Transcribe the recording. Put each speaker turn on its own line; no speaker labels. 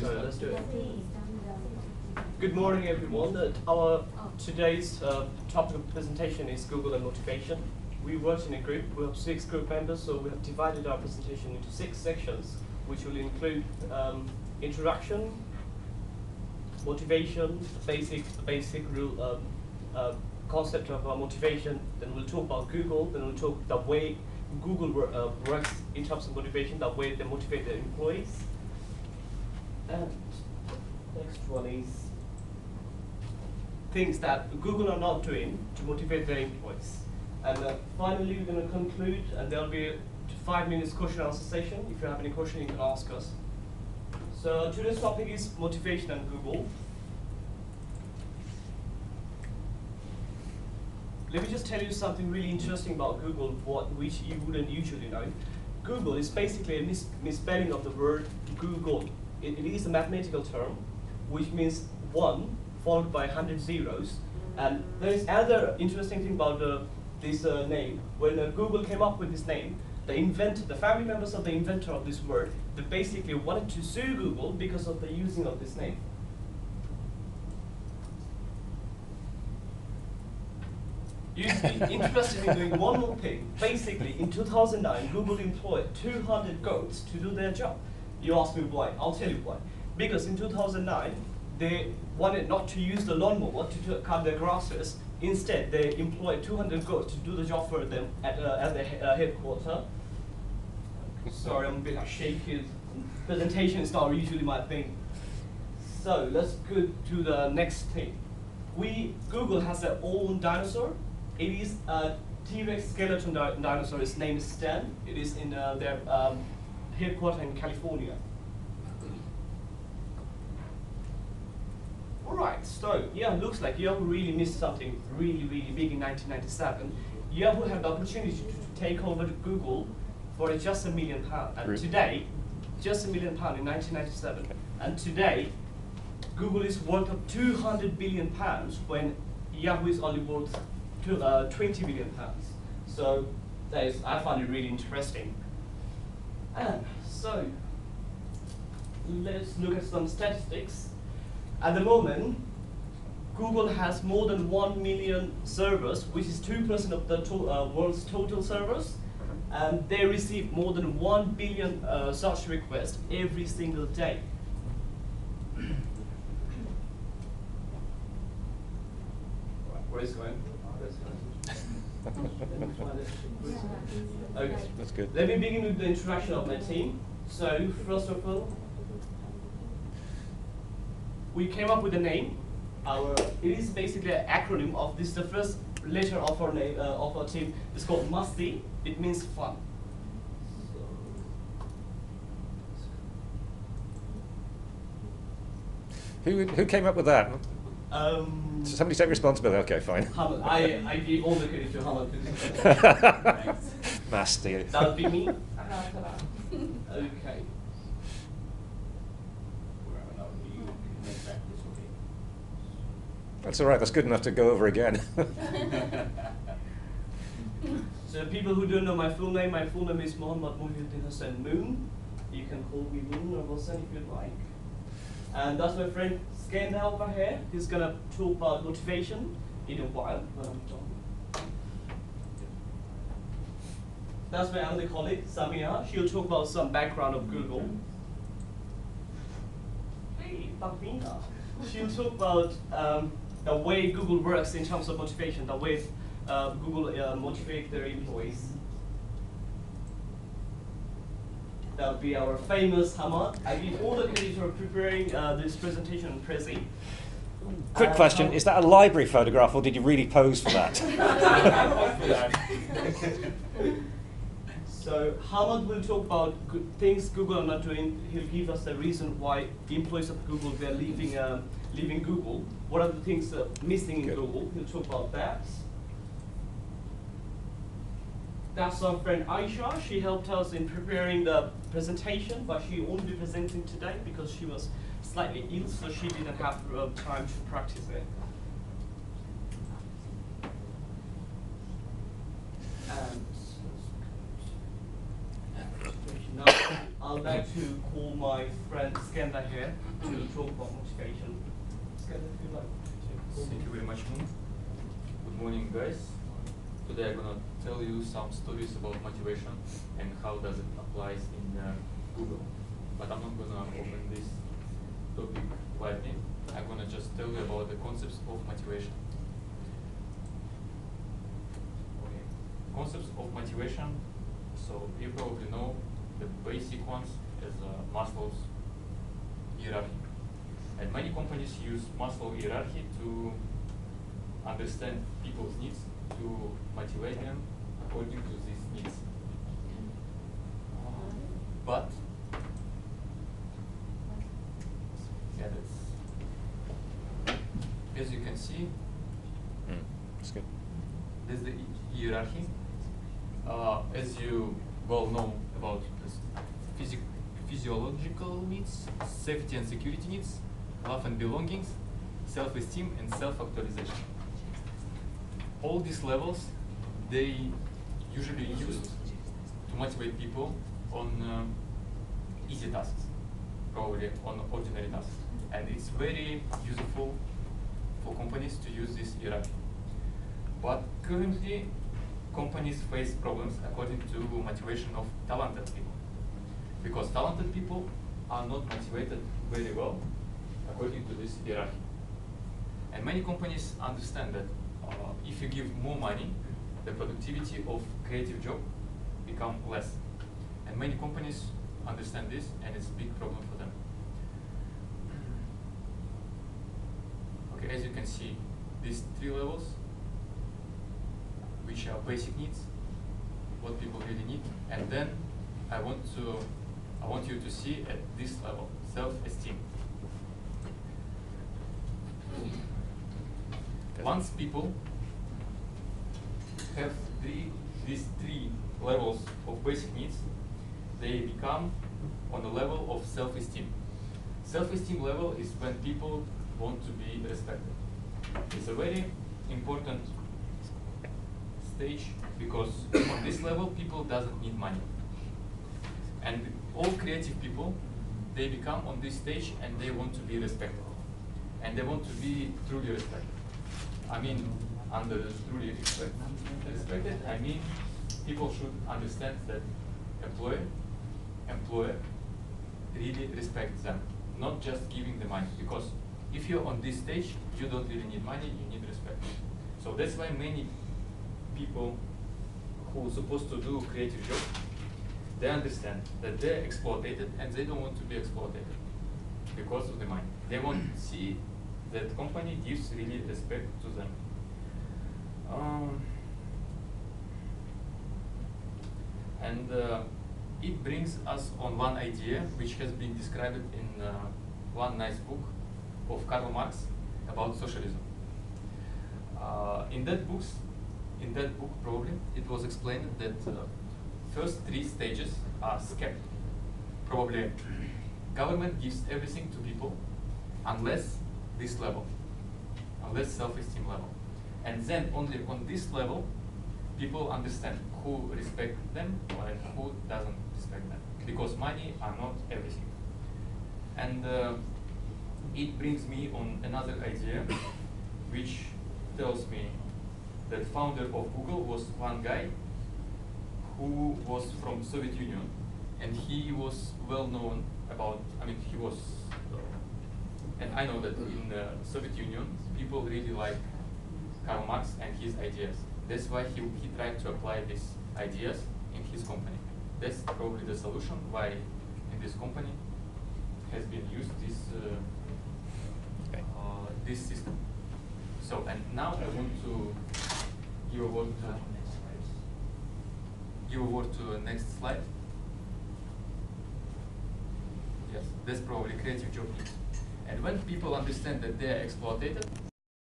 So let's do it. Good morning, everyone. Our today's topic of presentation is Google and motivation. We worked in a group. We have 6 group members, so we have divided our presentation into 6 sections, which will include introduction, motivation, the basic rule, concept of motivation. Then we'll talk about Google. Then we'll talk the way Google works in terms of motivation, the way they motivate their employees. And next one is things that Google are not doing to motivate their employees. And finally, we're going to conclude, and there'll be a 5 minutes question and answer session. If you have any question, you can ask us. So today's topic is motivation and Google. Let me just tell you something really interesting about Google, which you wouldn't usually know. Google is basically a misspelling of the word Google. It is a mathematical term, which means 1 followed by 100 zeros. And there is another interesting thing about this name. When Google came up with this name, the family members of the inventor of this word, they basically wanted to sue Google because of the using of this name. You'd be interested in doing one more thing. Basically, in 2009, Google employed 200 goats to do their job. You ask me why? I'll tell you why. Because in 2009, they wanted not to use the lawnmower to cut their grasses. Instead, they employed 200 goats to do the job for them at the headquarters. Sorry, I'm a bit shaky. Presentation is not usually my thing. So let's go to the next thing. Google has their own dinosaur. It is a T-Rex skeleton dinosaur. Its name is Stan. It is in their headquarters in California. All right, so yeah, looks like Yahoo really missed something really big in 1997. Yahoo had the opportunity to take over Google for just £1 million. And today, just £1 million in 1997. Okay. And today, Google is worth of £200 billion when Yahoo is only worth £20 billion. So I find it really interesting. And so let's look at some statistics. At the moment, Google has more than 1 million servers, which is 2% of the world's total servers. And they receive more than 1 billion search requests every single day. Where is it going? Okay,
that's good.
Let me begin with the introduction of my team. So first of all, we came up with a name. It is basically an acronym of this. The first letter of our name of our team is called Musty. It means fun.
Who came up with that? Somebody take responsibility. Okay, fine.
Hamad. I give all the credit to Hamad.
Nasty.
That would be me. Okay.
That's all right. That's good enough to go over again.
So people who don't know my full name is Mohammad Muhyiddin Hassan Moon. You can call me Moon or Hassan if you'd like. And that's my friend Skanda over here. He's gonna talk about motivation in a while when I'm done. That's my other colleague, Samia. She'll talk about some background of Google. Hey, Bakmina. She'll talk about the way Google works in terms of motivation, the way Google motivate their employees. That would be our famous Hamad. I give all the credit for preparing this presentation on Prezi.
Quick question, is that a library photograph or did you really pose for that?
So Hamad will talk about things Google are not doing. He'll give us the reason why the employees of Google were leaving Google. What are the things missing in Google? He'll talk about that. That's our friend Aisha. She helped us in preparing the presentation, but she won't be presenting today because she was slightly ill, so she didn't have time to practice it. And now I'd like to call my friend Skanda here to talk about motivation. Skanda, if you like.
Thank you very much, Moon. Good morning, guys. Today I'm gonna tell you some stories about motivation and how does it apply in Google. But I'm not gonna open this topic widely. I'm gonna just tell you about the concepts of motivation. Okay. Concepts of motivation. So you probably know the basic ones as Maslow's hierarchy. And many companies use Maslow hierarchy to understand people's needs, to motivate them according to these needs. But yeah, that's, as you can see,
That's good.
there's the hierarchy. As you well know about this physiological needs, safety and security needs, love and belongings, self-esteem, and self-actualization. All these levels, they usually used to motivate people on easy tasks, probably on ordinary tasks. And it's very useful for companies to use this hierarchy. But currently, companies face problems according to motivation of talented people. Because talented people are not motivated very well according to this hierarchy. And many companies understand that if you give more money, the productivity of creative job become less. And many companies understand this, and it's a big problem for them. Okay, as you can see, these three levels, which are basic needs, what people really need, and then I want you to see at this level, self-esteem. Once people have these three levels of basic needs, they become on the level of self-esteem. Self-esteem level is when people want to be respected. It's a very important stage because on this level people doesn't need money. And all creative people, they become on this stage and they want to be respected. And they want to be truly respected. I mean, under truly respected, I mean people should understand that employer really respects them, not just giving the money. Because if you're on this stage, you don't really need money, you need respect. So that's why many people who are supposed to do creative job, they understand that they're exploited and they don't want to be exploited because of the money. They want to see that company gives really respect to them. It brings us on one idea which has been described in one nice book of Karl Marx about socialism. In that book probably, it was explained that first three stages are skipped. Probably government gives everything to people unless this level, unless self-esteem level. And then only on this level, people understand who respect them and who doesn't respect them. Because money are not everything. And it brings me on another idea, which tells me that founder of Google was one guy who was from Soviet Union, and he was well known about, he was, and I know that in the Soviet Union, people really like Karl Marx and his ideas. That's why he tried to apply these ideas in his company. That's probably the solution why in this company has been used this this system. So, and now I want to give a word to the next slide. Yes, that's probably creative job needs. And when people understand that they are exploited,